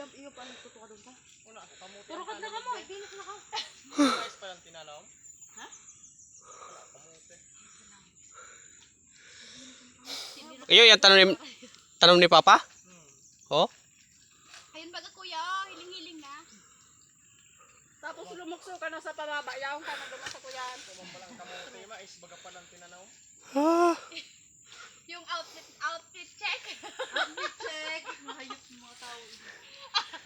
jump iyo pa nagtutuwa doon ka. Una, kamuti. Turo ka na ka mo, ibinis na ka. Guys, palang tinalaw. Ha? Wala, kamuti. Iyo, yan tanong ni Papa? Oh? Ayun baga kuya, hiling-hiling na. Tapos lumukso ka na sa pababa, yaong ka na doon sa kuyan. Tumang palang kamuti, mais, baga palang tinanaw. Ah. Yung outfit check. Outfit check. Mahayop ng mga tao.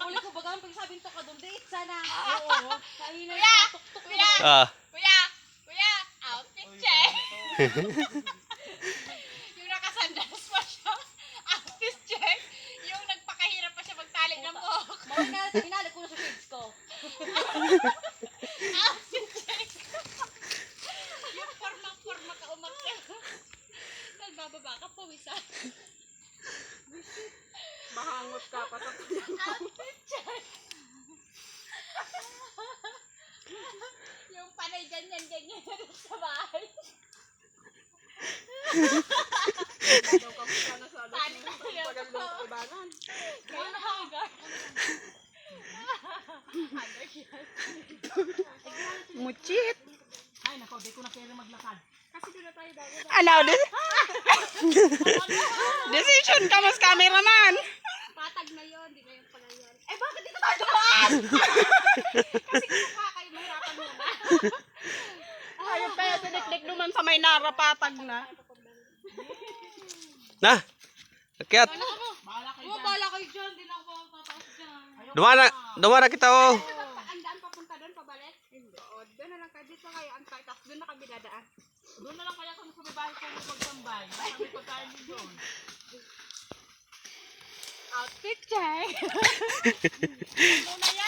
Uli ko baga ang pagsabing to ka doon, date sana. Oo. Kainay Kuya! ka, tuk-tuk. Kuya! Ah. Kuya! Outfit check. Yung nakasandals pa siya. Outfit check. Yung nagpakahirap pa siya magtali ng buhok. Mawag na inalik ko na sa shades ko. Outfit check. Yung forma ka umakyat. Nagbababa ka po, isa. Mahangot ka pa sa kuyan. Outfit check. Yung panay ganyan sa bahay. Daw ka mukha na sa alas Panik mo. na sila. Pagandong kaibanan. Ano hagar? Muchit. Ay, nako, di ko na kaya maglakad. Kasi doon na tayo bago. Ano? Decision ka mas cameraman. Patag na yun, di na yung pala yun. Eh, bakit dito tayo dumaan? Kasi kung kayo mahirapan muna. Ayun pa, tinik-tik naman sa may narapatag na. Na. Akyat. Bahala kayo Oo, dyan. bala kayo dyan. Di na ako tataas dyan. Dumana kita oh. Ang daan papunta doon, pabalik? Hindi. O, doon na lang kayo. Dito kayo ang tight. Tapos doon na kami dadaan. Doon na lang kaya kami sa bahay ko magtambay. Kami pagkain din doon. Outfit check. Muna yan.